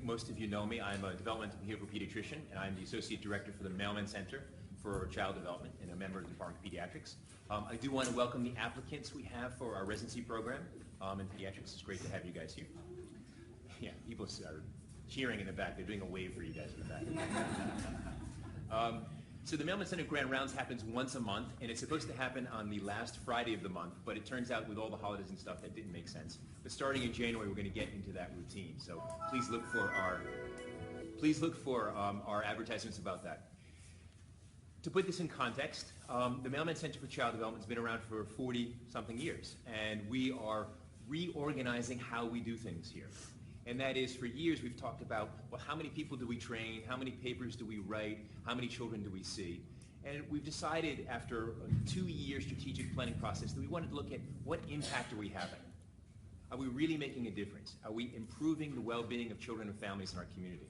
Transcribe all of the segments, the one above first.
most of you know me. I'm a developmental behavioral pediatrician, and I'm the Associate Director for the Mailman Center for Child Development and a member of the Department of Pediatrics. I do want to welcome the applicants we have for our residency program in pediatrics. It's great to have you guys here. Yeah, people are cheering in the back. They're doing a wave for you guys in the back. So the Mailman Center Grand Rounds happens once a month, and it's supposed to happen on the last Friday of the month, but it turns out with all the holidays and stuff that didn't make sense. But starting in January, we're going to get into that routine. So please look for our advertisements about that. To put this in context, the Mailman Center for Child Development has been around for 40-something years, and we are reorganizing how we do things here. And that is, for years we've talked about, well, how many people do we train, how many papers do we write, how many children do we see? And we've decided after a 2-year strategic planning process that we wanted to look at what impact are we having? Are we really making a difference? Are we improving the well-being of children and families in our community?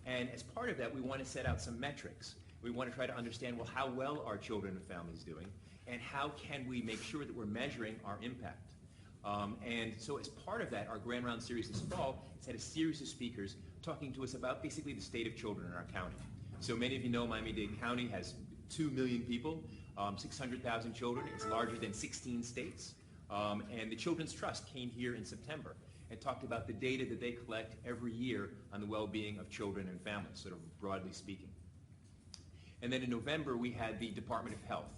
And as part of that, we want to set out some metrics. We want to try to understand, well, how well are children and families doing? And how can we make sure that we're measuring our impact? And so as part of that, our Grand Round series this fall has had a series of speakers talking to us about basically the state of children in our county. So many of you know Miami-Dade County has 2 million people, 600,000 children. It's larger than 16 states. And the Children's Trust came here in September and talked about the data that they collect every year on the well-being of children and families, sort of broadly speaking. And then in November, we had the Department of Health.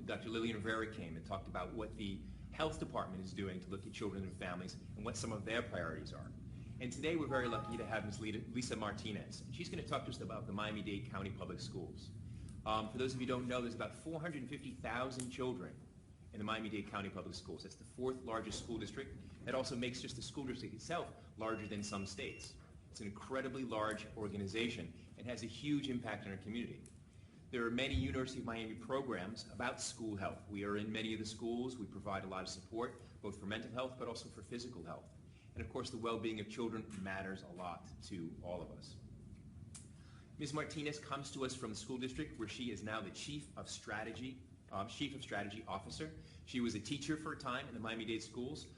Dr. Lillian Rivera came and talked about what the Health Department is doing to look at children and families and what some of their priorities are. And today we're very lucky to have Ms. Lisa Martinez. She's going to talk to us about the Miami-Dade County Public Schools. For those of you who don't know, there's about 450,000 children in the Miami-Dade County Public Schools. That's the 4th largest school district. That also makes just the school district itself larger than some states. It's an incredibly large organization and has a huge impact on our community. There are many University of Miami programs about school health. We are in many of the schools. We provide a lot of support, both for mental health, but also for physical health. And of course, the well-being of children matters a lot to all of us. Ms. Martinez comes to us from the school district, where she is now the Chief of Strategy Officer. She was a teacher for a time in the Miami-Dade schools,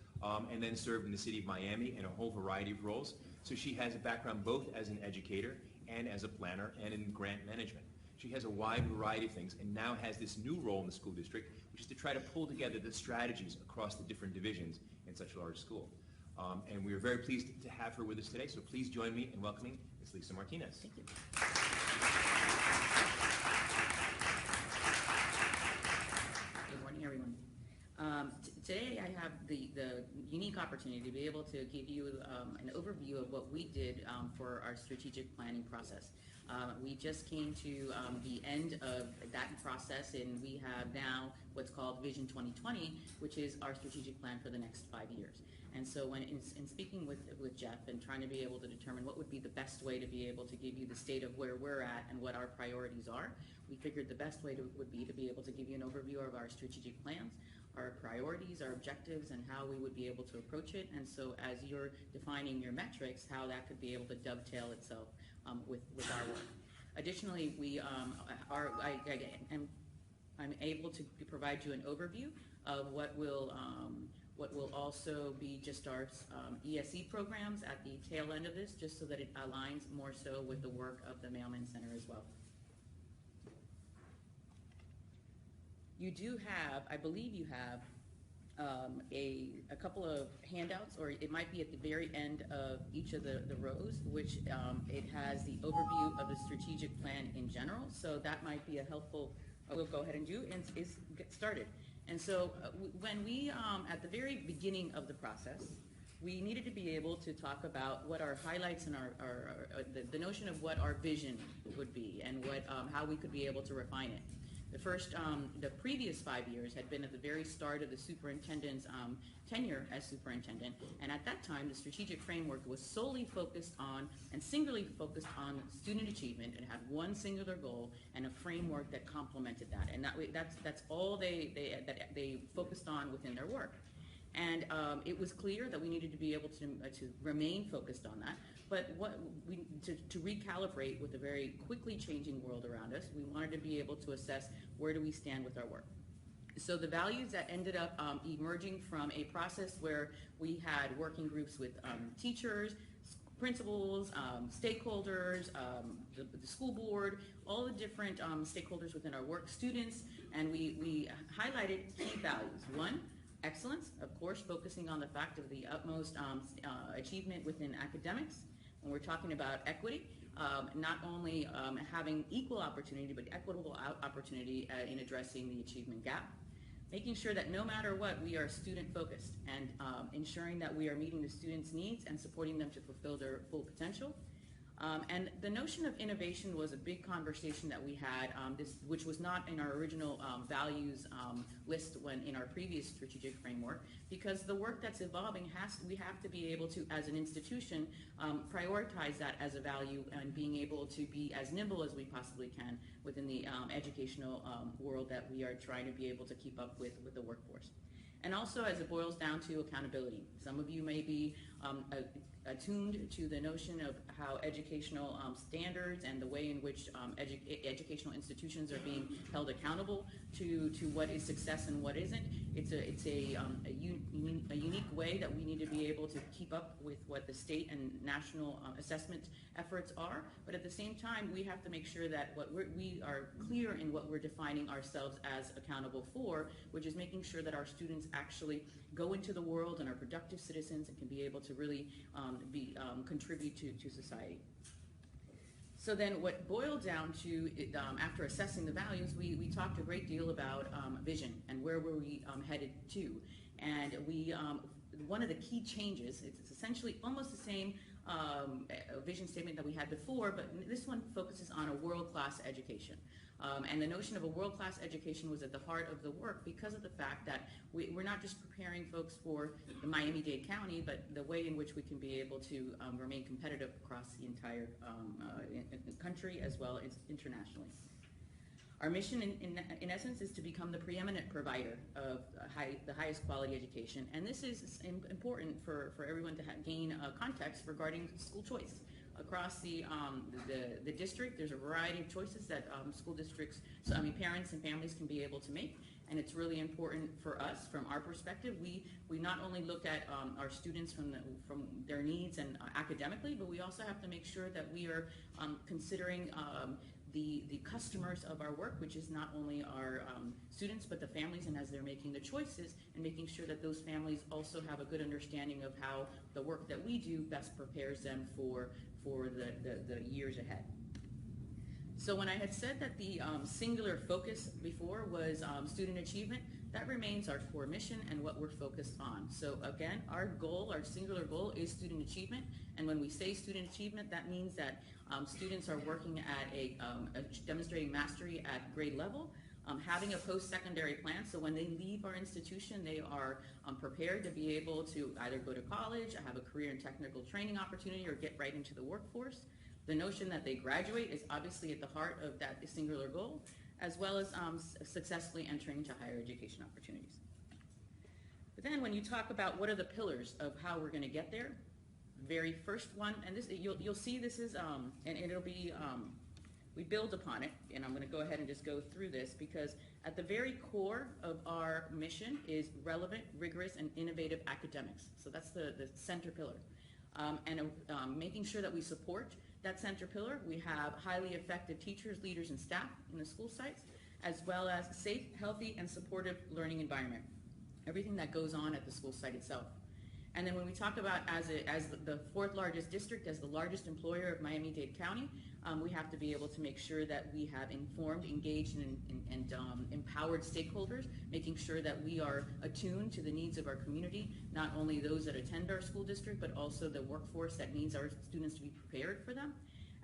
and then served in the city of Miami in a whole variety of roles. So she has a background both as an educator and as a planner and in grant management. She has a wide variety of things and now has this new role in the school district, which is to try to pull together the strategies across the different divisions in such a large school. And we are very pleased to have her with us today, so please join me in welcoming Ms. Lisa Martinez. Thank you. Good morning, everyone. Today I have the unique opportunity to be able to give you an overview of what we did for our strategic planning process. We just came to the end of that process, and we have now what's called Vision 2020, which is our strategic plan for the next 5 years. And so when in speaking with Jeff and trying to be able to determine what would be the best way to be able to give you the state of where we're at and what our priorities are, we figured the best way would be to be able to give you an overview of our strategic plans, our priorities, our objectives, and how we would be able to approach it. And so as you're defining your metrics, how that could be able to dovetail itself with our work. Additionally, I'm able to provide you an overview of what will also be just our ESE programs at the tail end of this, just so that it aligns more so with the work of the Mailman Center as well. You do have, I believe you have, a couple of handouts, or it might be at the very end of each of the rows, which it has the overview of the strategic plan in general. So that might be a helpful, we'll go ahead and do and get started. And so when we, at the very beginning of the process, we needed to be able to talk about what our highlights and the notion of what our vision would be and what how we could be able to refine it. The previous 5 years had been at the very start of the superintendent's tenure as superintendent, and at that time the strategic framework was solely focused on and singularly focused on student achievement and had one singular goal and a framework that complemented that, and that's all they focused on within their work. And it was clear that we needed to be able to remain focused on that. But to recalibrate with the very quickly changing world around us, we wanted to be able to assess where do we stand with our work. So the values that ended up emerging from a process where we had working groups with teachers, principals, stakeholders, the school board, all the different stakeholders within our work, students, and we highlighted key values. One, excellence, of course, focusing on the fact of the utmost achievement within academics. When we're talking about equity, not only having equal opportunity, but equitable opportunity in addressing the achievement gap. Making sure that no matter what, we are student-focused and ensuring that we are meeting the students' needs and supporting them to fulfill their full potential. And the notion of innovation was a big conversation that we had, which was not in our original values list when in our previous strategic framework, because the work that's evolving we have to be able to, as an institution, prioritize that as a value and being able to be as nimble as we possibly can within the educational world that we are trying to be able to keep up with the workforce. And also as it boils down to accountability. Some of you may be attuned to the notion of how educational standards and the way in which educational institutions are being held accountable to what is success and what isn't. It's a unique way that we need to be able to keep up with what the state and national assessment efforts are, but at the same time we have to make sure that we are clear in what we're defining ourselves as accountable for, which is making sure that our students actually go into the world and are productive citizens and can be able to really contribute to society. So then what boiled down to, after assessing the values, we talked a great deal about vision and where were we headed to. And one of the key changes, it's essentially almost the same vision statement that we had before, but this one focuses on a world-class education. And the notion of a world-class education was at the heart of the work because of the fact that we're not just preparing folks for the Miami-Dade County, but the way in which we can be able to remain competitive across the entire country as well as internationally. Our mission, in essence, is to become the preeminent provider of the highest quality education. And this is important for everyone to gain context regarding school choice. Across the district, there's a variety of choices that school districts, parents and families can be able to make. And it's really important for us, from our perspective, we not only look at our students from their needs and academically, but we also have to make sure that we are considering the customers of our work, which is not only our students, but the families, and as they're making the choices, and making sure that those families also have a good understanding of how the work that we do best prepares them for the years ahead. So when I had said that the singular focus before was student achievement, that remains our core mission and what we're focused on. So again, our singular goal is student achievement. And when we say student achievement, that means that students are working at demonstrating mastery at grade level, having a post-secondary plan, so when they leave our institution, they are prepared to be able to either go to college, have a career and technical training opportunity, or get right into the workforce. The notion that they graduate is obviously at the heart of that singular goal, as well as successfully entering into higher education opportunities. But then when you talk about what are the pillars of how we're going to get there, very first one, and this you'll see this is, and it'll be, we build upon it, and I'm going to go ahead and just go through this, because at the very core of our mission is relevant, rigorous, and innovative academics. So that's the center pillar. Making sure that we support that center pillar. We have highly effective teachers, leaders, and staff in the school sites, as well as safe, healthy, and supportive learning environment. Everything that goes on at the school site itself. And then when we talk about as the fourth largest district, as the largest employer of Miami-Dade County, we have to be able to make sure that we have informed, engaged, and empowered stakeholders, making sure that we are attuned to the needs of our community, not only those that attend our school district, but also the workforce that needs our students to be prepared for them,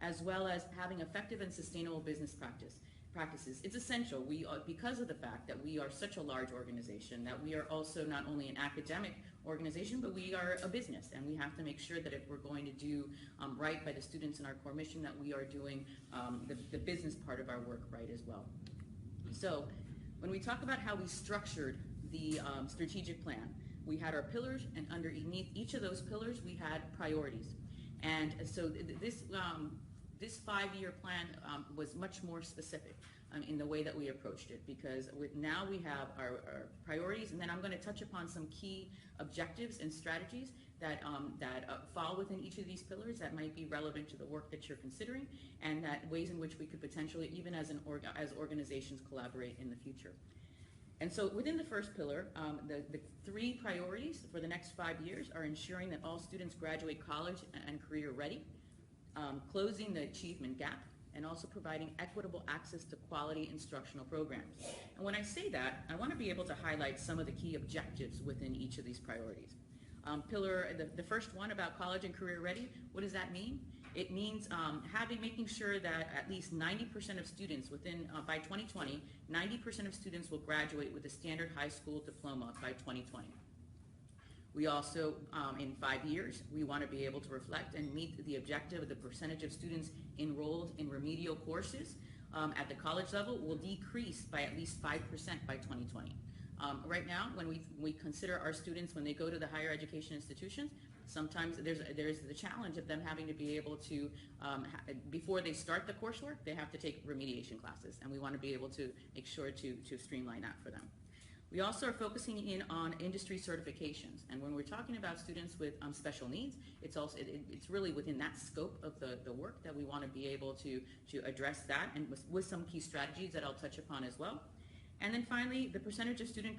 as well as having effective and sustainable business practices. It's essential, because of the fact that we are such a large organization, that we are also not only an academic organization, but we are a business, and we have to make sure that if we're going to do right by the students in our core mission, that we are doing the business part of our work right as well. So when we talk about how we structured the strategic plan, we had our pillars, and underneath each of those pillars we had priorities. And so this this 5-year plan was much more specific in the way that we approached it, because now we have our priorities, and then I'm going to touch upon some key objectives and strategies that fall within each of these pillars that might be relevant to the work that you're considering, and that ways in which we could potentially, even as organizations, collaborate in the future. And so within the first pillar, the 3 priorities for the next 5 years are ensuring that all students graduate college and career ready, closing the achievement gap, and also providing equitable access to quality instructional programs. And when I say that, I want to be able to highlight some of the key objectives within each of these priorities. The first one about college and career ready, what does that mean? It means making sure that at least 90% of students by 2020, 90% of students will graduate with a standard high school diploma by 2020. We also, in 5 years, we want to be able to reflect and meet the objective of the percentage of students enrolled in remedial courses at the college level will decrease by at least 5% by 2020. Right now, when we consider our students when they go to the higher education institutions, sometimes there's the challenge of them having to be able to, before they start the coursework, they have to take remediation classes, and we want to be able to make sure to streamline that for them. We also are focusing in on industry certifications, and when we're talking about students with special needs, it's really within that scope of the work that we want to be able to address that, and with some key strategies that I'll touch upon as well. And then finally, the percentage of student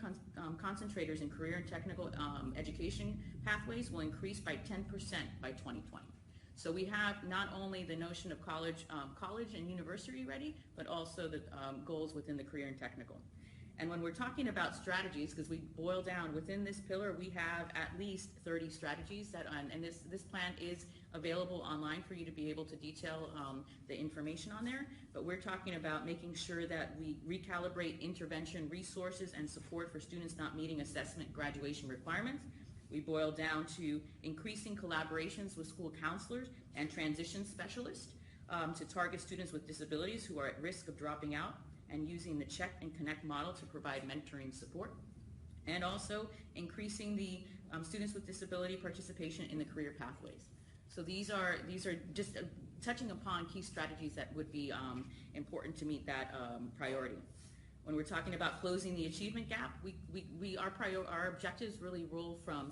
concentrators in career and technical education pathways will increase by 10% by 2020. So we have not only the notion of college and university ready, but also the goals within the career and technical. And when we're talking about strategies, because we boil down within this pillar, we have at least 30 strategies and this plan is available online for you to be able to detail the information on there. But we're talking about making sure that we recalibrate intervention resources and support for students not meeting assessment graduation requirements. We boil down to increasing collaborations with school counselors and transition specialists to target students with disabilities who are at risk of dropping out, and using the check and connect model to provide mentoring support, and also increasing the students with disability participation in the career pathways. So these are just touching upon key strategies that would be important to meet that priority. When we're talking about closing the achievement gap, our objectives really roll from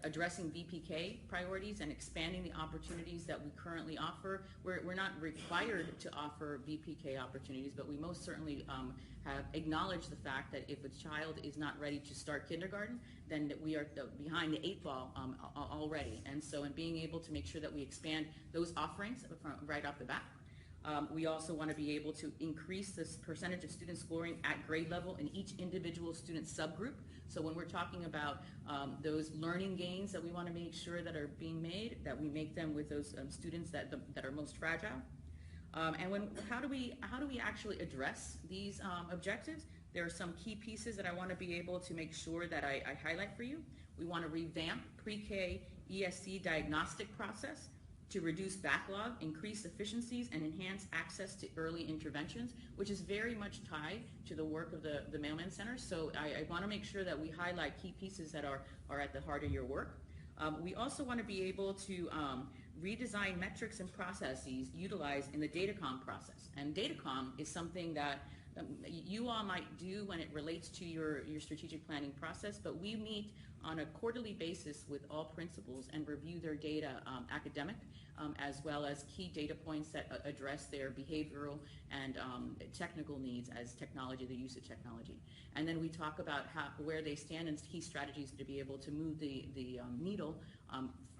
addressing VPK priorities and expanding the opportunities that we currently offer. We're not required to offer VPK opportunities, but we most certainly have acknowledged the fact that if a child is not ready to start kindergarten, then we are behind the 8 ball already. And so in being able to make sure that we expand those offerings right off the bat. We also want to be able to increase this percentage of students scoring at grade level in each individual student subgroup. So when we're talking about those learning gains that we want to make sure that are being made, that we make them with those students that are most fragile. And how do we actually address these objectives? There are some key pieces that I want to be able to make sure that I highlight for you. We want to revamp pre-K ESC diagnostic process to reduce backlog, increase efficiencies, and enhance access to early interventions, which is very much tied to the work of the Mailman Center. So I want to make sure that we highlight key pieces that are at the heart of your work. We also want to be able to redesign metrics and processes utilized in the Datacom process. And Datacom is something that you all might do when it relates to your strategic planning process, but we meet on a quarterly basis with all principals and review their data, academic, as well as key data points that address their behavioral and technical needs as technology, the use of technology. And then we talk about where they stand and key strategies to be able to move the needle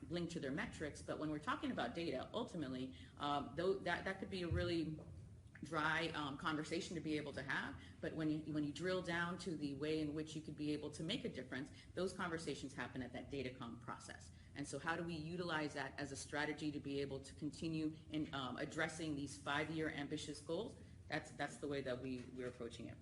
linked to their metrics. But when we're talking about data, ultimately, that could be a really dry conversation to be able to have, but when you drill down to the way in which you could be able to make a difference, those conversations happen at that Datacom process. And so how do we utilize that as a strategy to be able to continue in addressing these 5-year ambitious goals? That's the way that we're approaching it.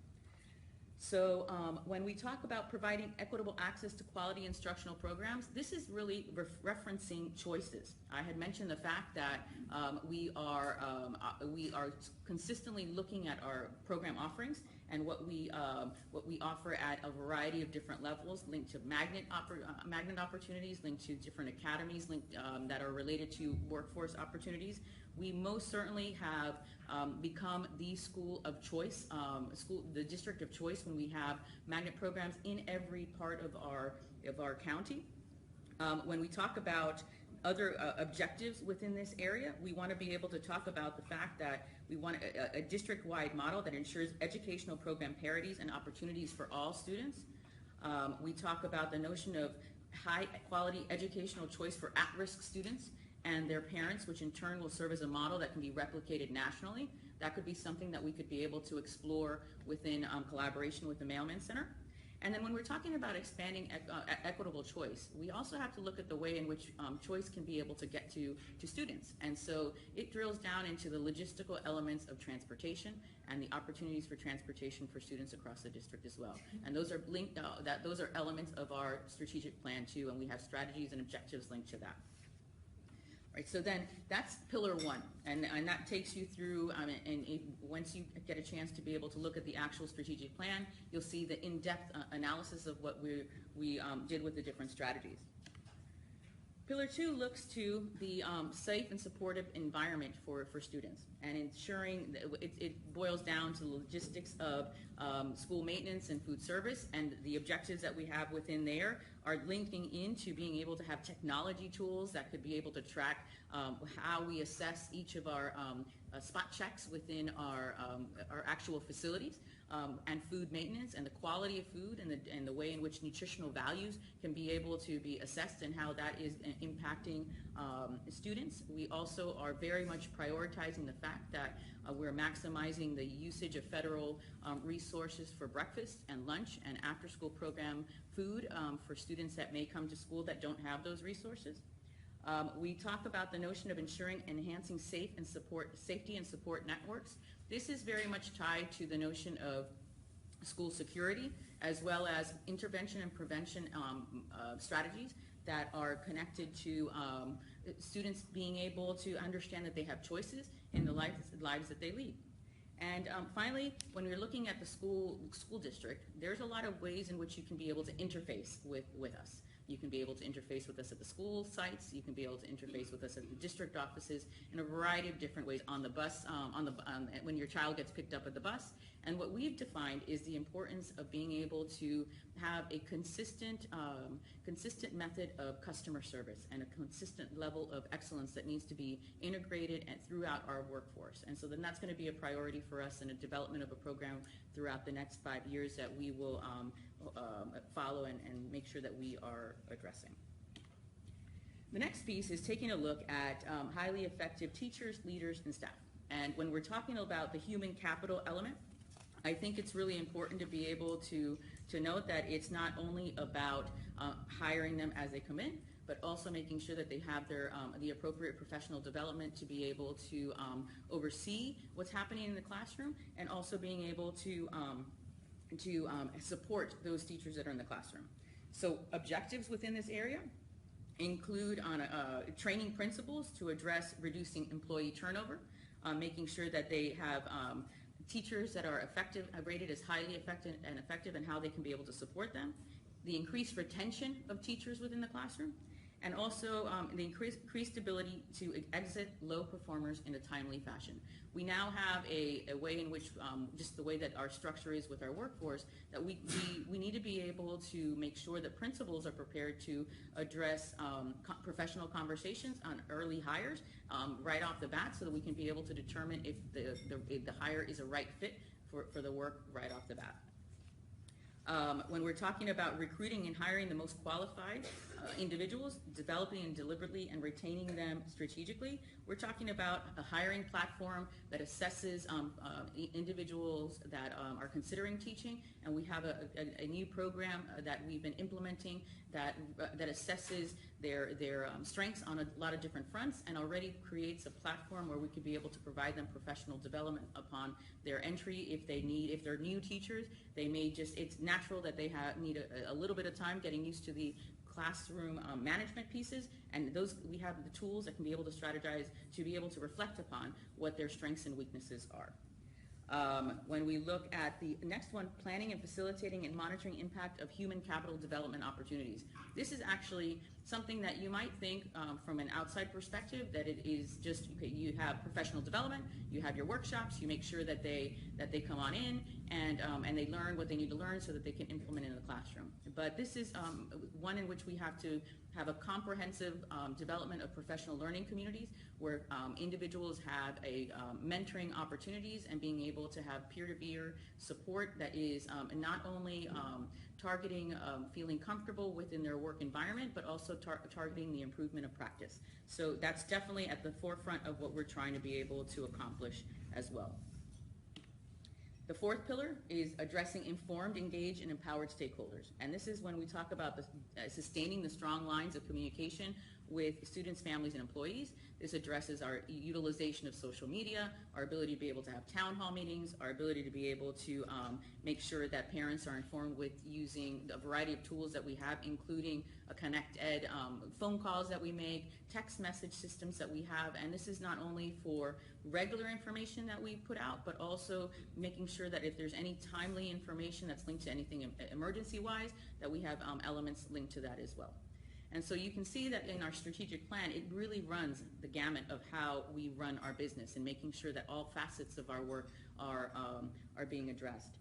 So when we talk about providing equitable access to quality instructional programs, this is really referencing choices. I had mentioned the fact that we are consistently looking at our program offerings and what we offer at a variety of different levels, linked to magnet opportunities, linked to different academies, linked that are related to workforce opportunities. We most certainly have become the school of choice, the district of choice, when we have magnet programs in every part of our county. When we talk about other objectives within this area, we want to be able to talk about the fact that we want a district-wide model that ensures educational program parities and opportunities for all students. We talk about the notion of high-quality educational choice for at-risk students and their parents, which in turn will serve as a model that can be replicated nationally. That could be something that we could be able to explore within collaboration with the Mailman Center. And then when we're talking about expanding equitable choice, we also have to look at the way in which choice can be able to get to students. And so it drills down into the logistical elements of transportation and the opportunities for transportation for students across the district as well. And those are linked, those are elements of our strategic plan too, and we have strategies and objectives linked to that. Right, so then that's pillar one, and that takes you through, once you get a chance to be able to look at the actual strategic plan, you'll see the in-depth analysis of what we did with the different strategies. Pillar two looks to the safe and supportive environment for students, and ensuring that it boils down to the logistics of school maintenance and food service, and the objectives that we have within there are linking into being able to have technology tools that could be able to track how we assess each of our spot checks within our actual facilities, and food maintenance and the quality of food and the way in which nutritional values can be able to be assessed and how that is impacting students. We also are very much prioritizing the fact that we're maximizing the usage of federal resources for breakfast and lunch and after-school program food for students that may come to school that don't have those resources. We talk about the notion of ensuring enhancing safety and support networks. This is very much tied to the notion of school security, as well as intervention and prevention strategies that are connected to students being able to understand that they have choices in the lives that they lead. And finally, when you're looking at the school district, there's a lot of ways in which you can be able to interface with us. You can be able to interface with us at the school sites. You can be able to interface with us at the district offices in a variety of different ways, on the bus, when your child gets picked up at the bus. And what we've defined is the importance of being able to have a consistent method of customer service and a consistent level of excellence that needs to be integrated and throughout our workforce. And so then that's going to be a priority for us in a development of a program throughout the next 5 years that we will follow and make sure that we are addressing. The next piece is taking a look at highly effective teachers, leaders, and staff. And when we're talking about the human capital element, I think it's really important to be able to note that it's not only about hiring them as they come in, but also making sure that they have their the appropriate professional development to be able to oversee what's happening in the classroom, and also being able to support those teachers that are in the classroom. So objectives within this area include training principles to address reducing employee turnover, making sure that they have teachers that are rated as highly effective and how they can be able to support them, the increased retention of teachers within the classroom, and also the increased ability to exit low performers in a timely fashion. We now have a way in which, just the way that our structure is with our workforce, that we need to be able to make sure that principals are prepared to address professional conversations on early hires right off the bat, so that we can be able to determine if the hire is a right fit for the work right off the bat. When we're talking about recruiting and hiring the most qualified individuals, developing and deliberately and retaining them strategically, we're talking about a hiring platform that assesses individuals that are considering teaching, and we have a new program that we've been implementing that assesses their strengths on a lot of different fronts, and already creates a platform where we could be able to provide them professional development upon their entry. If they're new teachers, they may it's natural that they need a little bit of time getting used to the classroom management pieces, and we have the tools that can be able to strategize to be able to reflect upon what their strengths and weaknesses are. When we look at the next one, planning and facilitating and monitoring impact of human capital development opportunities. This is actually something that you might think from an outside perspective that it is just, okay, you have professional development, you have your workshops, you make sure that they come on in and they learn what they need to learn so that they can implement in the classroom. But this is one in which we have to have a comprehensive development of professional learning communities where individuals have a mentoring opportunities and being able to have peer-to-peer support that is not only targeting feeling comfortable within their work environment, but also targeting the improvement of practice. So that's definitely at the forefront of what we're trying to be able to accomplish as well. The fourth pillar is addressing informed, engaged, and empowered stakeholders. And this is when we talk about sustaining the strong lines of communication with students, families, and employees. This addresses our utilization of social media, our ability to be able to have town hall meetings, our ability to be able to make sure that parents are informed with using a variety of tools that we have, including a Connect Ed phone calls that we make, text message systems that we have, and this is not only for regular information that we put out, but also making sure that if there's any timely information that's linked to anything emergency-wise, that we have elements linked to that as well. And so you can see that in our strategic plan, it really runs the gamut of how we run our business and making sure that all facets of our work are being addressed.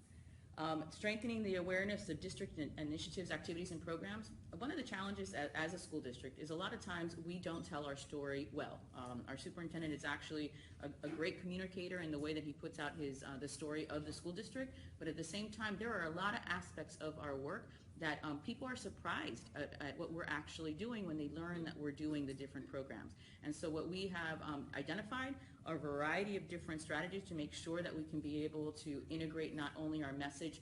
Strengthening the awareness of district initiatives, activities, and programs. One of the challenges as a school district is a lot of times we don't tell our story well. Our superintendent is actually a great communicator in the way that he puts out the story of the school district, but at the same time, there are a lot of aspects of our work that people are surprised at what we're actually doing when they learn that we're doing the different programs. And so what we have identified are a variety of different strategies to make sure that we can be able to integrate not only our message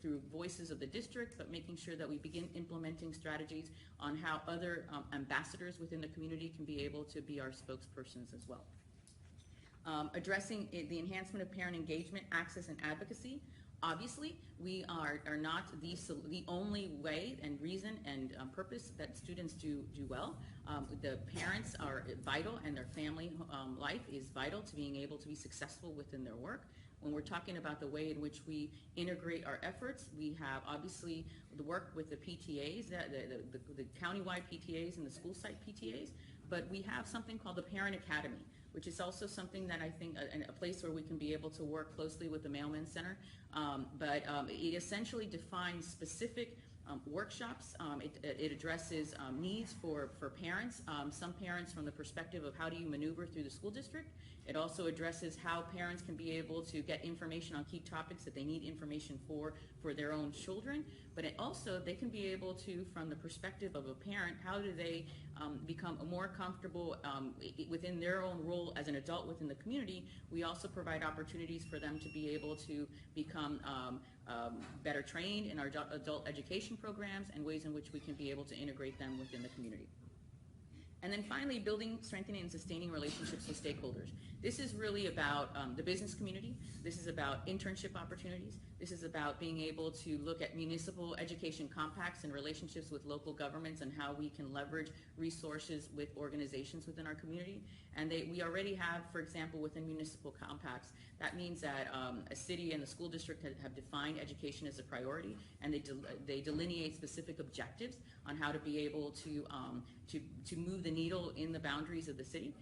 through voices of the district, but making sure that we begin implementing strategies on how other ambassadors within the community can be able to be our spokespersons as well. Addressing the enhancement of parent engagement, access, and advocacy. Obviously, we are not the only way and reason and purpose that students do well. The parents are vital, and their family life is vital to being able to be successful within their work. When we're talking about the way in which we integrate our efforts, we have obviously the work with the PTAs, the countywide PTAs and the school site PTAs, but we have something called the Parent Academy, which is also something that I think a place where we can be able to work closely with the Mailman Center. But it essentially defines specific workshops. It addresses needs for parents, some parents from the perspective of how do you maneuver through the school district. It also addresses how parents can be able to get information on key topics that they need information for their own children. But it also, they can be able to, from the perspective of a parent, how do they become more comfortable within their own role as an adult within the community. We also provide opportunities for them to be able to become better trained in our adult education programs and ways in which we can be able to integrate them within the community. And then finally, building, strengthening, and sustaining relationships with stakeholders. This is really about the business community. This is about internship opportunities. This is about being able to look at municipal education compacts and relationships with local governments and how we can leverage resources with organizations within our community. And we already have, for example, within municipal compacts, that means that a city and the school district have defined education as a priority, and they delineate specific objectives on how to be able to move the needle in the boundaries of the city.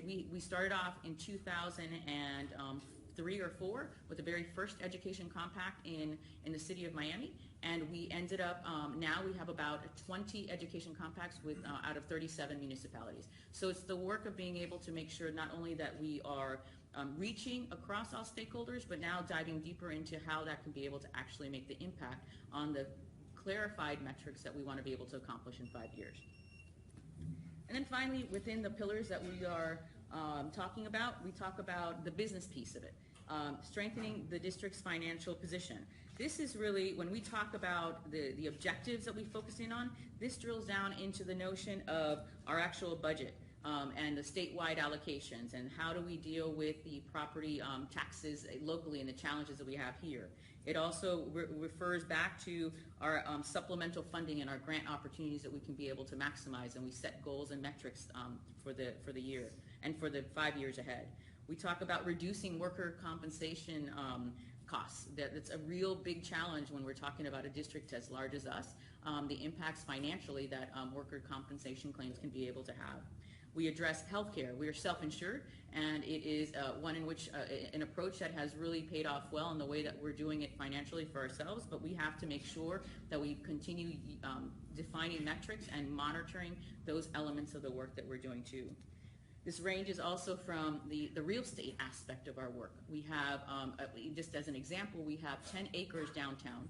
We started off in 2003 or 4 with the very first education compact in the city of Miami, and we ended up now we have about 20 education compacts with out of 37 municipalities. So it's the work of being able to make sure not only that we are reaching across all stakeholders, but now diving deeper into how that can be able to actually make the impact on the clarified metrics that we want to be able to accomplish in 5 years. And then finally, within the pillars that we are talking about, we talk about the business piece of it, strengthening the district's financial position. This is really, when we talk about the objectives that we focus in on, this drills down into the notion of our actual budget and the statewide allocations and how do we deal with the property taxes locally and the challenges that we have here. It also refers back to our supplemental funding and our grant opportunities that we can be able to maximize, and we set goals and metrics for the year and for the 5 years ahead. We talk about reducing worker compensation costs. That's a real big challenge when we're talking about a district as large as us, the impacts financially that worker compensation claims can be able to have. We address healthcare. We are self-insured, and it is one in which an approach that has really paid off well in the way that we're doing it financially for ourselves, but we have to make sure that we continue defining metrics and monitoring those elements of the work that we're doing too. This ranges also from the real estate aspect of our work. We have, just as an example, we have 10 acres downtown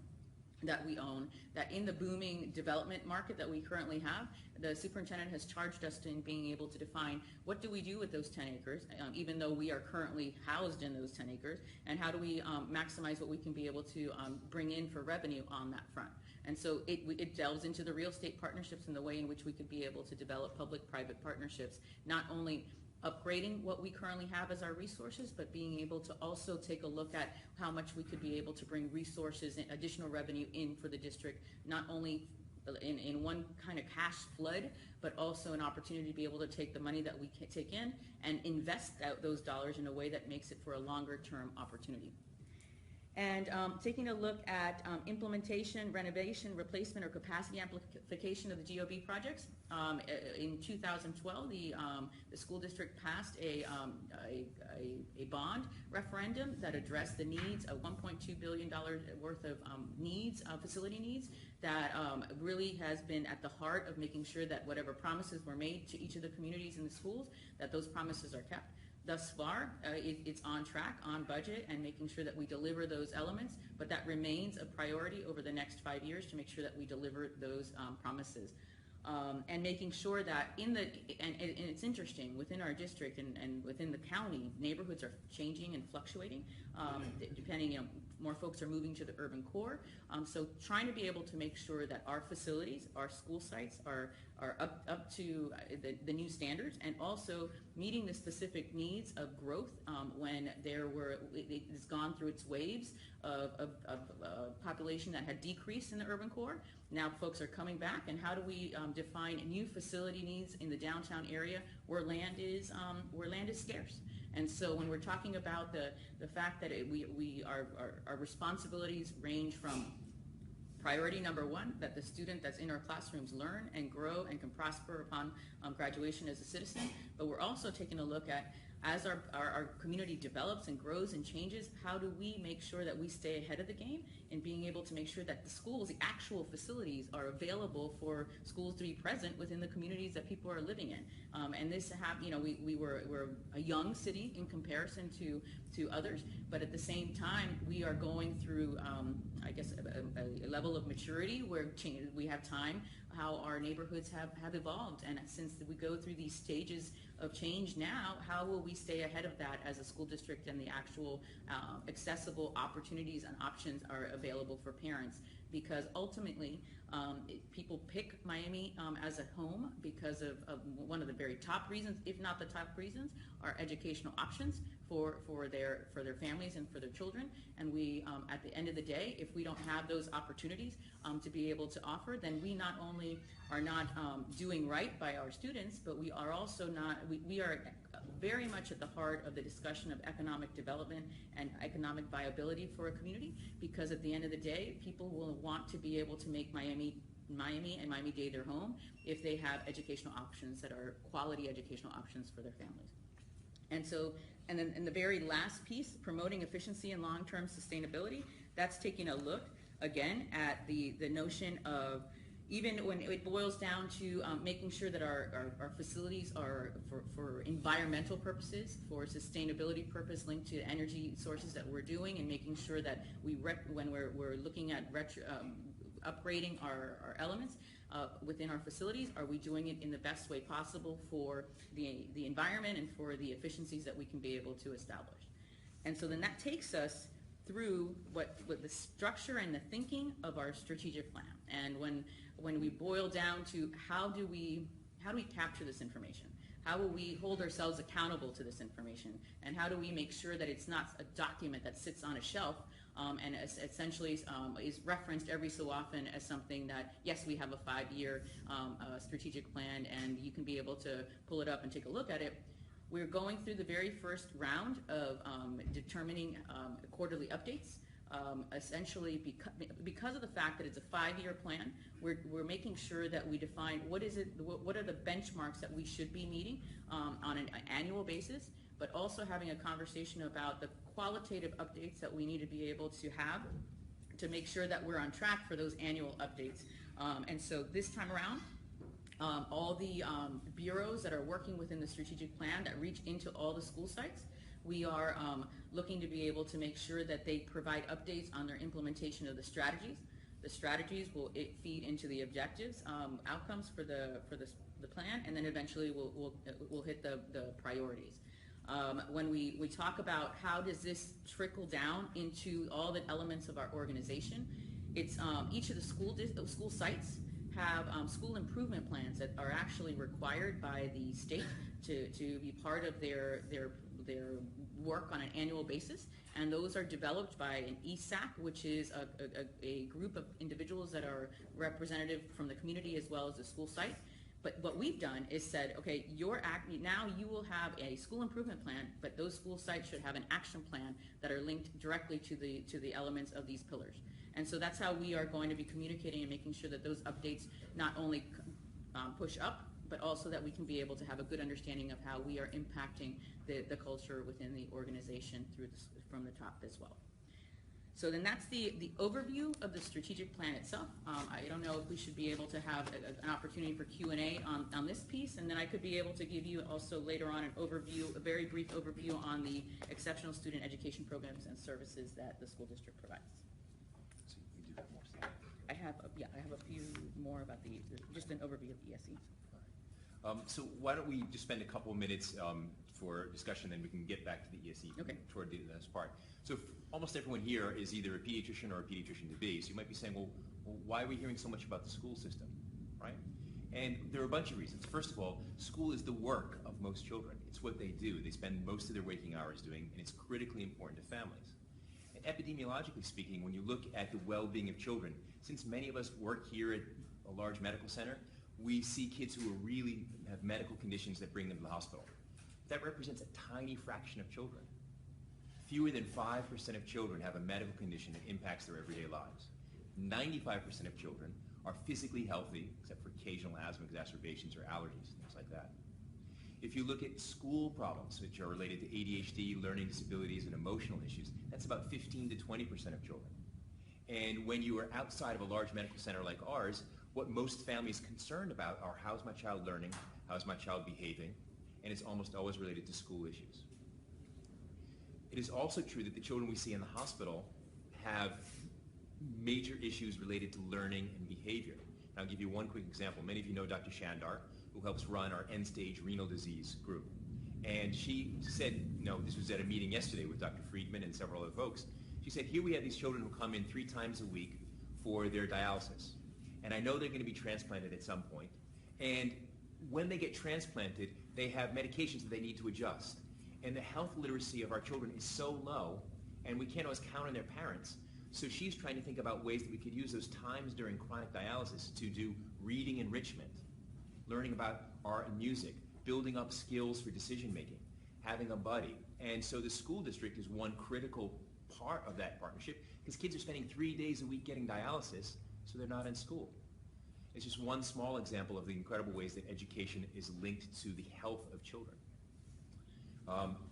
that we own, that in the booming development market that we currently have, the superintendent has charged us in being able to define what do we do with those 10 acres, even though we are currently housed in those 10 acres, and how do we maximize what we can be able to bring in for revenue on that front. And so it delves into the real estate partnerships and the way in which we could be able to develop public-private partnerships, not only upgrading what we currently have as our resources, but being able to also take a look at how much we could be able to bring resources and additional revenue in for the district, not only in one kind of cash flood, but also an opportunity to be able to take the money that we take in and invest those dollars in a way that makes it for a longer term opportunity. And taking a look at implementation, renovation, replacement, or capacity amplification of the GOB projects. In 2012, the school district passed a bond referendum that addressed the needs of $1.2 billion worth of needs, facility needs, that really has been at the heart of making sure that whatever promises were made to each of the communities in the schools, that those promises are kept. Thus far, it's on track, on budget, and making sure that we deliver those elements, but that remains a priority over the next 5 years to make sure that we deliver those promises. And making sure that and it's interesting, within our district and within the county, neighborhoods are changing and fluctuating, depending, more folks are moving to the urban core. So trying to be able to make sure that our facilities, our school sites are up to the new standards, and also meeting the specific needs of growth when it's gone through its waves of population that had decreased in the urban core. Now folks are coming back, and how do we define new facility needs in the downtown area where land is scarce? And so when we're talking about the fact that our responsibilities range from priority number one, that the student that's in our classrooms learn and grow and can prosper upon graduation as a citizen, but we're also taking a look at, as our community develops and grows and changes, how do we make sure that we stay ahead of the game and being able to make sure that the schools, the actual facilities, are available for schools to be present within the communities that people are living in. And this we're a young city in comparison to others, but at the same time we are going through I guess a level of maturity where we have time, how our neighborhoods have evolved, and since we go through these stages of change now, how will we stay ahead of that as a school district, and the actual accessible opportunities and options are available for parents? Because ultimately people pick Miami as a home because of one of the very top reasons, if not the top reasons, are educational options for their families and for their children. And we, at the end of the day, if we don't have those opportunities to be able to offer, then we not only are not doing right by our students, but we are also not, we are very much at the heart of the discussion of economic development and economic viability for a community, because at the end of the day, people will want to be able to make Miami and Miami-Dade their home if they have educational options that are quality educational options for their families. And so, and then in the very last piece, promoting efficiency and long-term sustainability, that's taking a look again at the notion of, even when it boils down to making sure that our facilities are for environmental purposes, for sustainability purpose linked to energy sources that we're doing, and making sure that when we're looking at upgrading our elements within our facilities, are we doing it in the best way possible for the environment and for the efficiencies that we can be able to establish. And so then that takes us through what the structure and the thinking of our strategic plan. And when we boil down to how do we capture this information? How will we hold ourselves accountable to this information? And how do we make sure that it's not a document that sits on a shelf and essentially is referenced every so often as something that, yes, we have a 5-year strategic plan and you can be able to pull it up and take a look at it. We're going through the very first round of determining quarterly updates. Essentially, because of the fact that it's a 5-year plan, we're making sure that we define what are the benchmarks that we should be meeting on an annual basis, but also having a conversation about the qualitative updates that we need to be able to have to make sure that we're on track for those annual updates. And so this time around, all the bureaus that are working within the strategic plan that reach into all the school sites, we are looking to be able to make sure that they provide updates on their implementation of the strategies. The strategies will feed into the objectives, outcomes for the plan, and then eventually we'll hit the priorities. When we talk about how does this trickle down into all the elements of our organization, it's each of the school sites have school improvement plans that are actually required by the state to be part of their work on an annual basis, and those are developed by an ESAC, which is a group of individuals that are representative from the community as well as the school site. But what we've done is said, okay, now you will have a school improvement plan, but those school sites should have an action plan that are linked directly to the elements of these pillars. And so that's how we are going to be communicating and making sure that those updates not only push up, but also that we can be able to have a good understanding of how we are impacting the culture within the organization from the top as well. So then that's the overview of the strategic plan itself. I don't know if we should be able to have an opportunity for Q&A on this piece, and then I could be able to give you also later on a very brief overview on the exceptional student education programs and services that the school district provides. So you do have more slides. I have a few more about just an overview of ESE. So why don't we just spend a couple of minutes for discussion, and we can get back to the ESE toward the last part. So almost everyone here is either a pediatrician or a pediatrician to be. So you might be saying, well, why are we hearing so much about the school system, right? And there are a bunch of reasons. First of all, school is the work of most children. It's what they do. They spend most of their waking hours doing, and it's critically important to families. And epidemiologically speaking, when you look at the well-being of children, since many of us work here at a large medical center, we see kids who really have medical conditions that bring them to the hospital. That represents a tiny fraction of children. Fewer than 5% of children have a medical condition that impacts their everyday lives. 95% of children are physically healthy, except for occasional asthma exacerbations or allergies, things like that. If you look at school problems, which are related to ADHD, learning disabilities, and emotional issues, that's about 15 to 20% of children. And when you are outside of a large medical center like ours, what most families are concerned about are how's my child learning, how's my child behaving, and it's almost always related to school issues. It is also true that the children we see in the hospital have major issues related to learning and behavior. And I'll give you one quick example. Many of you know Dr. Shandar, who helps run our end-stage renal disease group. And she said, this was at a meeting yesterday with Dr. Friedman and several other folks. She said, here we have these children who come in 3 times a week for their dialysis. And I know they're going to be transplanted at some point. And when they get transplanted, they have medications that they need to adjust. And the health literacy of our children is so low, and we can't always count on their parents. So she's trying to think about ways that we could use those times during chronic dialysis to do reading enrichment, learning about art and music, building up skills for decision making, having a buddy. And so the school district is one critical part of that partnership, because kids are spending 3 days a week getting dialysis, so they're not in school. It's just one small example of the incredible ways that education is linked to the health of children.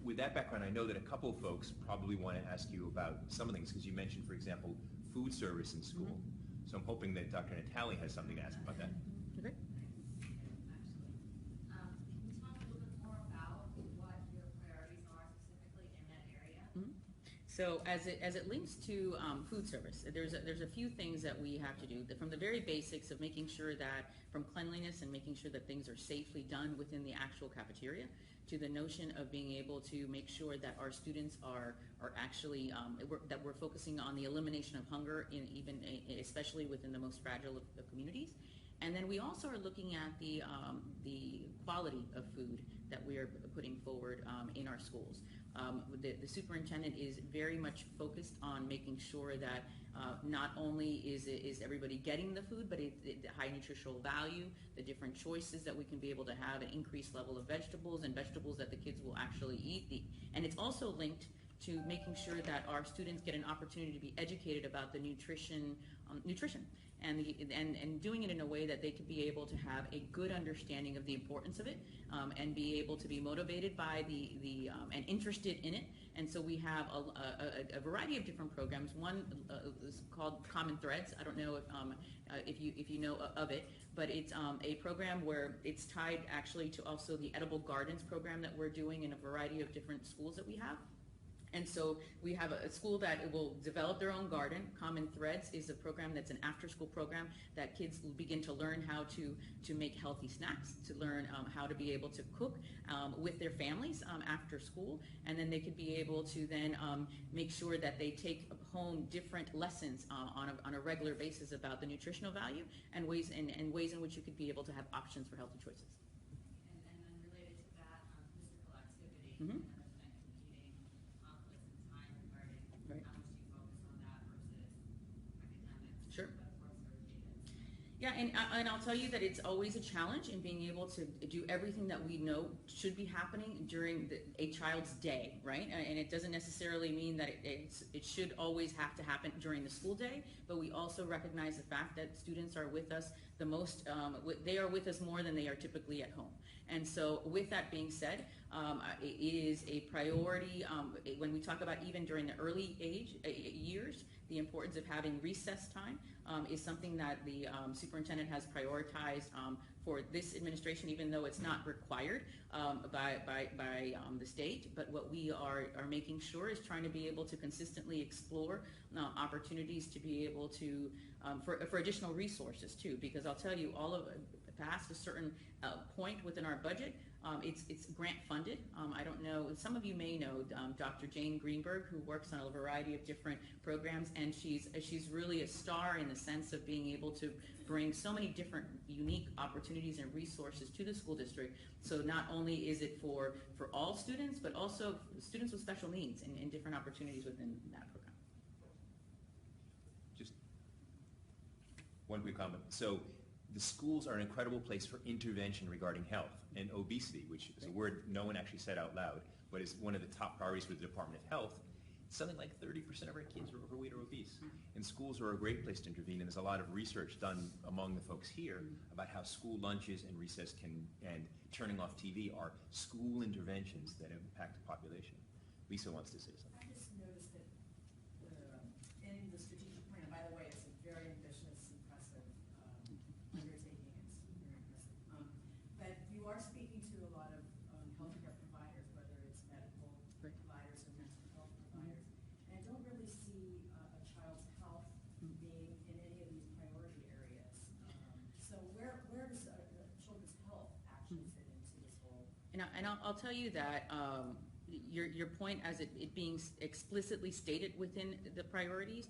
With that background, I know that a couple of folks probably want to ask you about some of the things, because you mentioned, for example, food service in school. Mm-hmm. So I'm hoping that Dr. Natali has something to ask about that. Okay. So as it links to food service, there's a few things that we have to do. From the very basics of making sure that, from cleanliness and making sure that things are safely done within the actual cafeteria, to the notion of being able to make sure that our students are actually, that we're focusing on the elimination of hunger, especially within the most fragile of communities. And then we also are looking at the quality of food that we are putting forward in our schools. The superintendent is very much focused on making sure that not only is everybody getting the food, but the high nutritional value, the different choices that we can be able to have, an increased level of vegetables and vegetables that the kids will actually eat. And it's also linked to making sure that our students get an opportunity to be educated about the nutrition, and doing it in a way that they could be able to have a good understanding of the importance of it, and be able to be motivated by and interested in it. And so we have a variety of different programs. One is called Common Threads. I don't know if you know of it, but it's a program where it's tied actually to also the Edible Gardens program that we're doing in a variety of different schools that we have. And so we have a school that will develop their own garden. Common Threads is a program that's an after-school program that kids will begin to learn how to make healthy snacks, to learn how to be able to cook with their families after school, and then they could be able to then make sure that they take home different lessons on a regular basis about the nutritional value and ways in which you could be able to have options for healthy choices. And then related to that, physical activity. Mm-hmm. Sure. Yeah, and I'll tell you that it's always a challenge in being able to do everything that we know should be happening during a child's day, right? And it doesn't necessarily mean that it should always have to happen during the school day, but we also recognize the fact that students are with us the most, they are with us more than they are typically at home. And so with that being said, it is a priority when we talk about even during the early years, the importance of having recess time is something that the superintendent has prioritized for this administration, even though it's not required by the state. But what we are making sure is trying to be able to consistently explore opportunities to be able to, for additional resources too, because I'll tell you, all of past a certain point within our budget, it's grant funded. I don't know, some of you may know Dr. Jane Greenberg, who works on a variety of different programs, and she's really a star in the sense of being able to bring so many different unique opportunities and resources to the school district. So not only is it for all students, but also students with special needs and different opportunities within that program. Just one quick comment. So the schools are an incredible place for intervention regarding health and obesity, which is a word no one actually said out loud, but is one of the top priorities for the Department of Health. Something like 30% of our kids are overweight or obese. And schools are a great place to intervene, and there's a lot of research done among the folks here about how school lunches and recess and turning off TV are school interventions that impact the population. Lisa wants to say something. I just noticed that in the strategic plan, by the way, it's a very ambitious, impressive undertaking. It's very impressive. But you are speaking to a lot of healthcare providers, whether it's medical providers or mental health providers. And I don't really see a child's health being in any of these priority areas. So where does children's health actually fit into this whole? And I'll tell you that your point as it being explicitly stated within the priorities,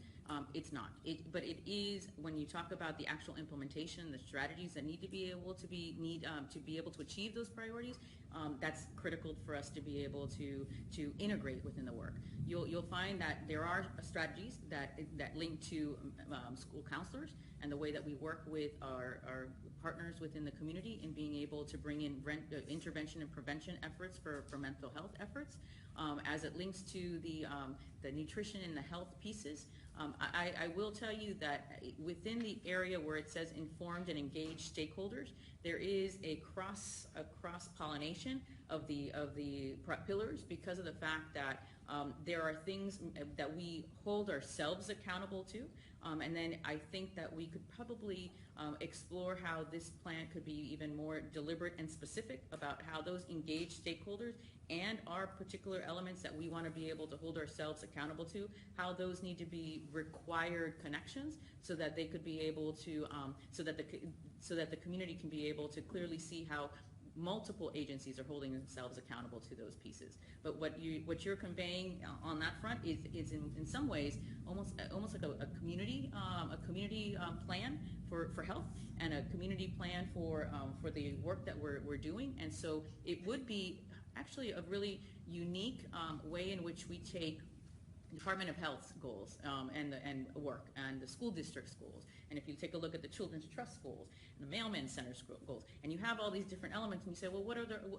it's not. But it is, when you talk about the actual implementation, the strategies that need to be able to achieve those priorities, that's critical for us to be able to integrate within the work. You'll find that there are strategies that link to school counselors and the way that we work with our partners within the community in being able to bring in intervention and prevention efforts for mental health efforts. As it links to the nutrition and the health pieces, I will tell you that within the area where it says informed and engaged stakeholders, there is a cross-pollination of the pillars because of the fact that there are things that we hold ourselves accountable to, and then I think that we could probably explore how this plan could be even more deliberate and specific about how those engaged stakeholders and our particular elements that we want to be able to hold ourselves accountable to, how those need to be required connections so that they could be able to, so that the community can be able to clearly see how multiple agencies are holding themselves accountable to those pieces. But what you're conveying on that front is in some ways almost like a community plan for health and a community plan for the work that we're doing. And so it would be actually a really unique way in which we take Department of Health's goals and work, and the school district's goals. And if you take a look at the Children's Trust goals and the Mailman Center's goals, and you have all these different elements, and you say, well,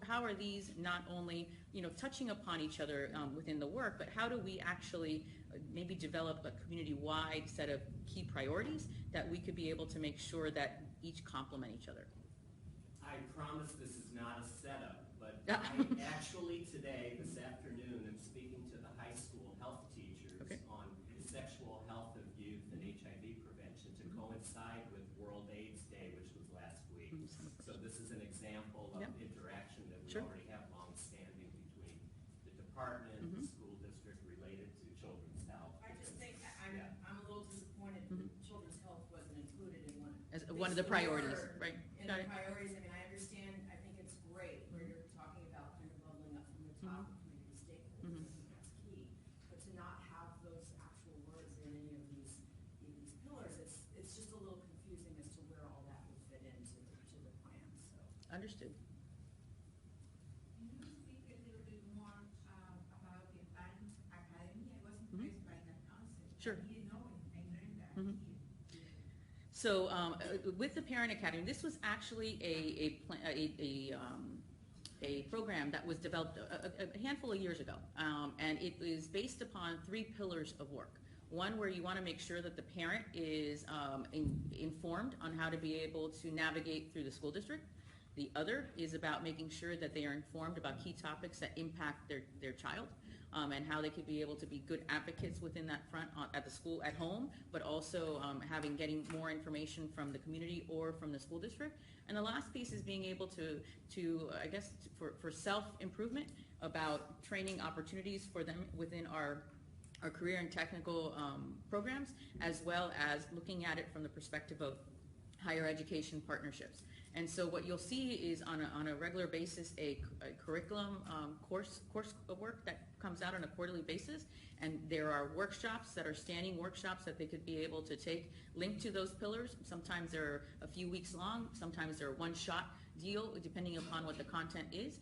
how are these not only touching upon each other within the work, but how do we actually maybe develop a community-wide set of key priorities that we could be able to make sure that each complement each other? I promise this is not a setup, but I actually today, this afternoon, am speaking to the high school health teachers on the sexual health of youth and HIV prevention to coincide with World AIDS Day, which was last week. So this is an example of interaction that we already have long-standing between the department and the school district related to children's health. I just think I'm a little disappointed that children's health wasn't included in one. As one of the priorities, right? In the priorities, I mean, I understand, I think it's great where you're talking about kind of bubbling up from the top of community stakeholders, I think that's key. But to not have those actual words in any of these pillars, it's just a little confusing as to where all that will fit into the plan, so. Understood. Can you speak a little bit more about the Parent Academy? I was impressed by that concept. Sure. I didn't know it. I learned that here. So with the Parent Academy, this was actually a program that was developed a handful of years ago, and it is based upon 3 pillars of work. One, where you want to make sure that the parent is informed on how to be able to navigate through the school district. The other is about making sure that they are informed about key topics that impact their child. And how they could be able to be good advocates within that front at the school, at home, but also getting more information from the community or from the school district. And the last piece is being able to I guess, for self-improvement, about training opportunities for them within our career and technical programs, as well as looking at it from the perspective of higher education partnerships. And so what you'll see is on a regular basis a curriculum course of work that comes out on a quarterly basis, and there are workshops that are standing workshops that they could be able to take linked to those pillars. Sometimes they're a few weeks long, sometimes they're a one-shot deal, depending upon what the content is.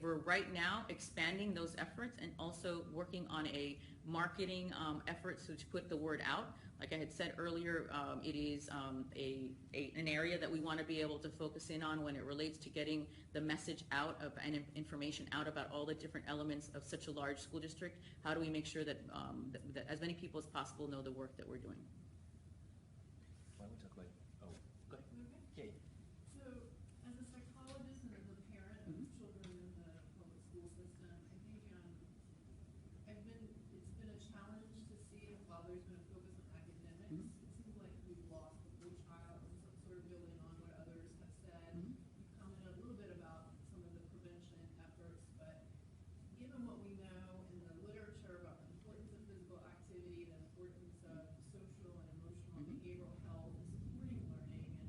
We're right now expanding those efforts and also working on a marketing effort to put the word out. Like I had said earlier, it is an area that we want to be able to focus in on when it relates to getting the message out and information out about all the different elements of such a large school district. How do we make sure that as many people as possible know the work that we're doing? Why don't we talk about, go ahead. Okay. So, as a psychologist and as a parent of children in the public school system, I think it's been a challenge to see while there's been a focus on academics, it seems like we've lost the whole child, sort of building on what others have said. You commented a little bit about some of the prevention efforts, but given what we know in the literature about the importance of physical activity, the importance of social and emotional and behavioral health, and supporting learning and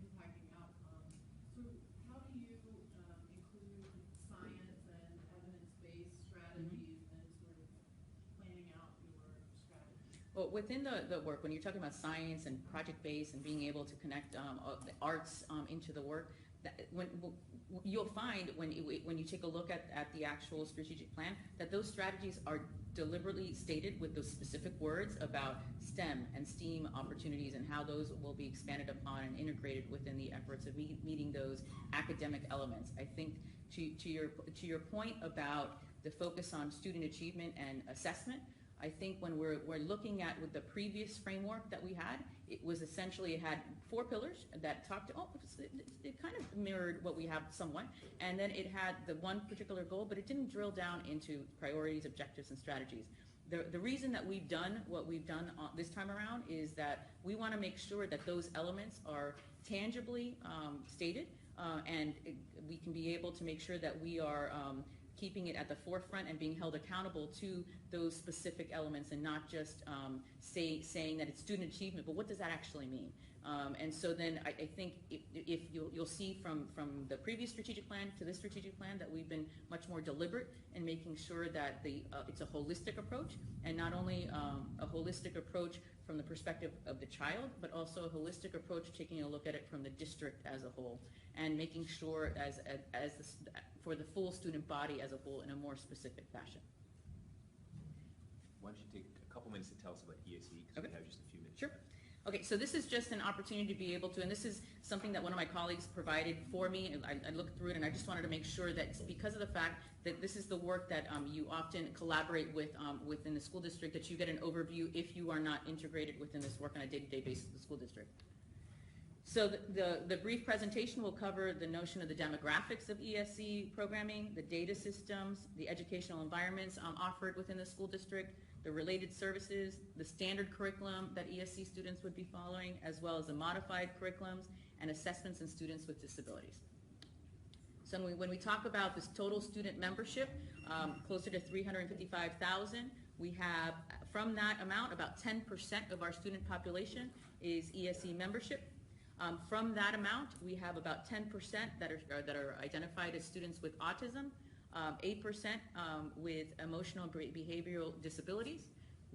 impacting outcomes. So how do you include science and evidence-based strategies and sort of planning out your strategy? Well, within the work, when you're talking about science and project-based and being able to connect the arts into the work, you'll find when you take a look at the actual strategic plan that those strategies are deliberately stated with those specific words about STEM and STEAM opportunities and how those will be expanded upon and integrated within the efforts of meeting those academic elements. I think to your point about the focus on student achievement and assessment, I think when we're looking at with the previous framework that we had, it was essentially, it had 4 pillars that talked, it kind of mirrored what we have somewhat, and then it had the one particular goal, but it didn't drill down into priorities, objectives, and strategies. The reason that we've done what we've done this time around is that we want to make sure that those elements are tangibly stated, and we can be able to make sure that we are keeping it at the forefront and being held accountable to those specific elements, and not just saying that it's student achievement, but what does that actually mean? And so then I think if you'll see from the previous strategic plan to this strategic plan that we've been much more deliberate in making sure that it's a holistic approach, and not only a holistic approach from the perspective of the child, but also a holistic approach, taking a look at it from the district as a whole, and making sure for the full student body as a whole in a more specific fashion. Why don't you take a couple minutes to tell us about ESE, because Okay. we have just a few minutes. Sure. Okay, so this is just an opportunity to be able to, and this is something that one of my colleagues provided for me, and I looked through it, and I just wanted to make sure that it's because of the fact that this is the work that you often collaborate with within the school district, that you get an overview if you are not integrated within this work on a day-to-day basis with the school district. So the brief presentation will cover the notion of the demographics of ESE programming, the data systems, the educational environments offered within the school district, the related services, the standard curriculum that ESE students would be following, as well as the modified curriculums and assessments in students with disabilities. So when we talk about this total student membership, closer to 355,000, we have, from that amount, about 10% of our student population is ESE membership. From that amount, we have about 10% that are identified as students with autism, 8% with emotional and behavioral disabilities.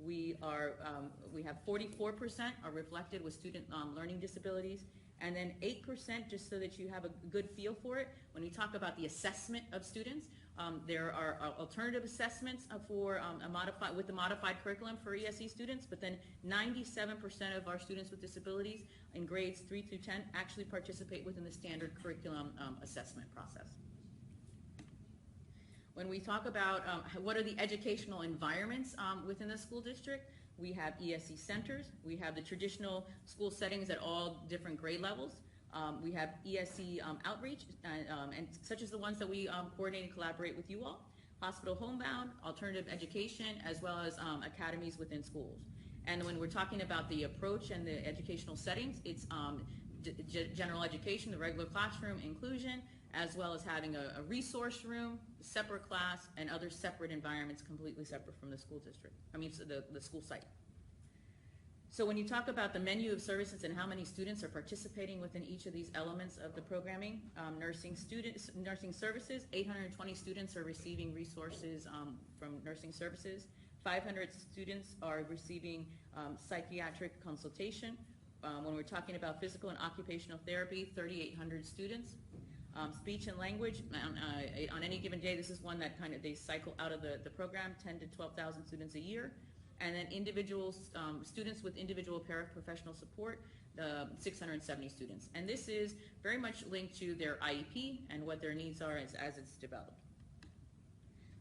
We have 44% are reflected with student learning disabilities, and then 8%, just so that you have a good feel for it, when we talk about the assessment of students, there are alternative assessments for with the modified curriculum for ESE students, but then 97% of our students with disabilities in grades 3 through 10 actually participate within the standard curriculum assessment process. When we talk about what are the educational environments within the school district, we have ESE centers, we have the traditional school settings at all different grade levels, we have ESE outreach, and such as the ones that we coordinate and collaborate with you all, hospital homebound, alternative education, as well as academies within schools. And when we're talking about the approach and the educational settings, it's general education, the regular classroom, inclusion, as well as having a resource room, separate class, and other separate environments completely separate from the school district, so the school site. So when you talk about the menu of services and how many students are participating within each of these elements of the programming, nursing services, 820 students are receiving resources from nursing services, 500 students are receiving psychiatric consultation. When we're talking about physical and occupational therapy, 3,800 students. Speech and language, on any given day, this is one that they cycle out of the program, 10 to 12,000 students a year. And then students with individual paraprofessional support, 670 students. And this is very much linked to their IEP and what their needs are as it's developed.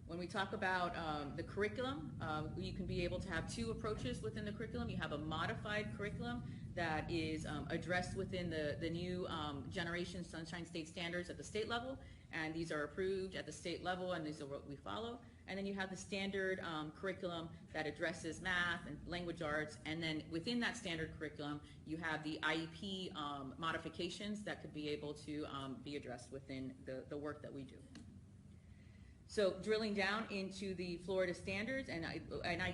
When we talk about the curriculum, you can be able to have two approaches within the curriculum. You have a modified curriculum that is addressed within the new Generation Sunshine State Standards at the state level, and these are approved at the state level, and these are what we follow. And then you have the standard curriculum that addresses math and language arts, and then within that standard curriculum, you have the IEP modifications that could be able to be addressed within the work that we do. So drilling down into the Florida standards, and I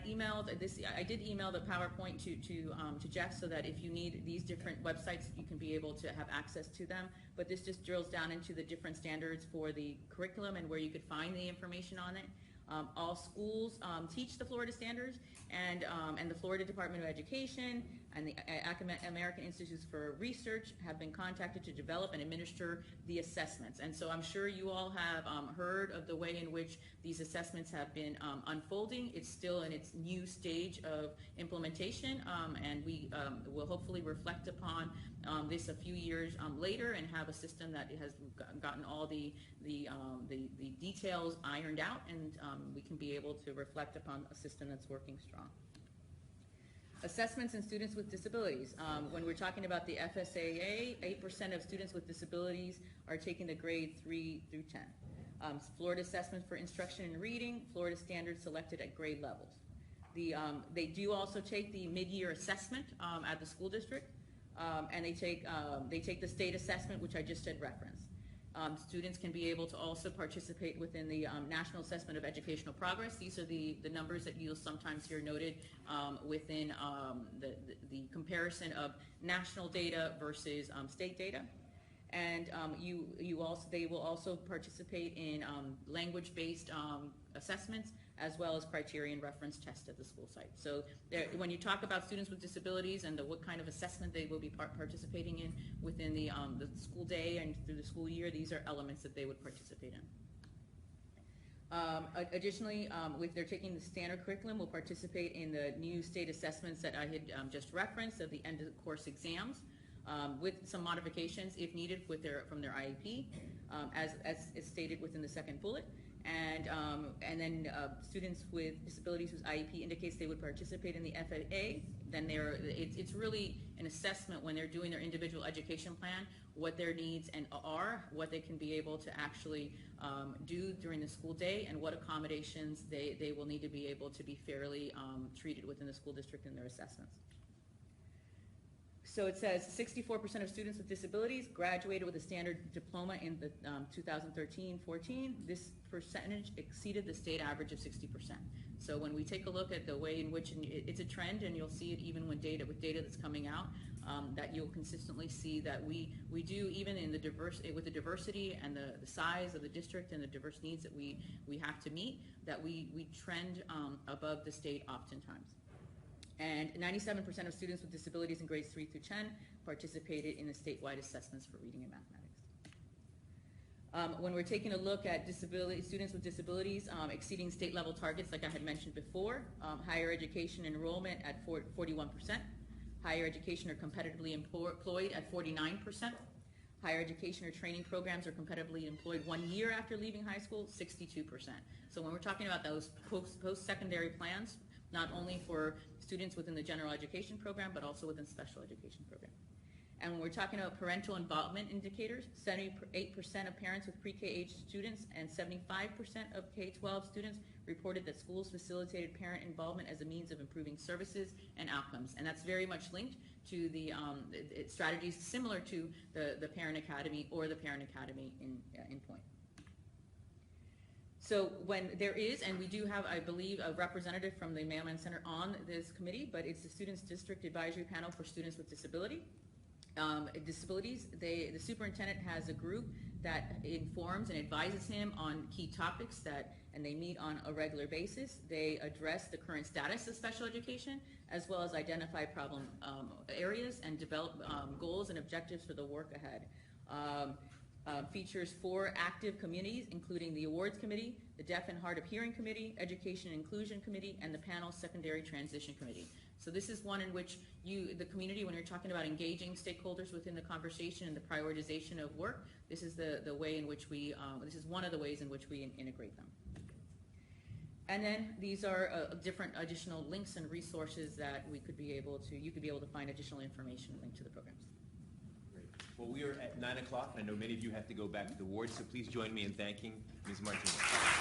emailed this. I did email the PowerPoint to Jeff, so that if you need these different websites, you can be able to have access to them. But this just drills down into the different standards for the curriculum and where you could find the information on it. All schools teach the Florida standards, and the Florida Department of Education and the American Institutes for Research have been contacted to develop and administer the assessments. And so I'm sure you all have heard of the way in which these assessments have been unfolding. It's still in its new stage of implementation, and we will hopefully reflect upon this a few years later and have a system that has gotten all the details ironed out, and we can be able to reflect upon a system that's working strong. Assessments in students with disabilities. When we're talking about the FSAA, 8% of students with disabilities are taking the grade 3 through 10. Florida assessments for instruction and reading, Florida standards selected at grade levels. They do also take the mid-year assessment at the school district, and they take the state assessment, which I just did reference. Students can be able to also participate within the National Assessment of Educational Progress. These are the numbers that you'll sometimes hear noted within the comparison of national data versus state data. And they will also participate in language-based assessments, as well as criterion reference tests at the school site. So when you talk about students with disabilities and what kind of assessment they will be participating in within the school day and through the school year, these are elements that they would participate in. Additionally, if they're taking the standard curriculum, will participate in the new state assessments that I had just referenced of the end of the course exams, with some modifications if needed from their IEP, as is stated within the second bullet. And then students with disabilities whose IEP indicates they would participate in the FAA, then it's really an assessment when they're doing their individual education plan, what their needs are, what they can be able to actually do during the school day, and what accommodations they will need to be able to be fairly treated within the school district in their assessments. So it says 64% of students with disabilities graduated with a standard diploma in the 2013-14. This percentage exceeded the state average of 60%. So when we take a look at the way in which it's a trend, and you'll see it even with data that's coming out, that you'll consistently see that we do, even in the with the diversity and the size of the district and the diverse needs that we have to meet, that we trend above the state oftentimes. And 97% of students with disabilities in grades 3 through 10 participated in the statewide assessments for reading and mathematics. When we're taking a look at students with disabilities exceeding state level targets, like I had mentioned before, higher education enrollment at 41%, higher education or competitively employed at 49%, higher education or training programs are competitively employed 1 year after leaving high school, 62%. So when we're talking about those post-secondary plans, not only for students within the general education program, but also within special education program. And when we're talking about parental involvement indicators, 78% of parents with pre-K age students and 75% of K-12 students reported that schools facilitated parent involvement as a means of improving services and outcomes. And that's very much linked to the strategies similar to the Parent Academy or the Parent Academy in point. So when there is, and we do have, I believe, a representative from the Mailman Center on this committee, but it's the Students District Advisory Panel for Students with Disabilities. The superintendent has a group that informs and advises him on key topics and they meet on a regular basis. They address the current status of special education, as well as identify problem areas and develop goals and objectives for the work ahead. Features 4 active committees, including the Awards Committee, the Deaf and Hard of Hearing Committee, Education and Inclusion Committee, and the Panel Secondary Transition Committee. So this is one in which the community, when you're talking about engaging stakeholders within the conversation and the prioritization of work, this is the way in which this is one of the ways in which we integrate them. And then these are different additional links and resources that you could be able to find additional information linked to the programs. Well, we are at 9 o'clock, and I know many of you have to go back to the wards, so please join me in thanking Ms. Martinez.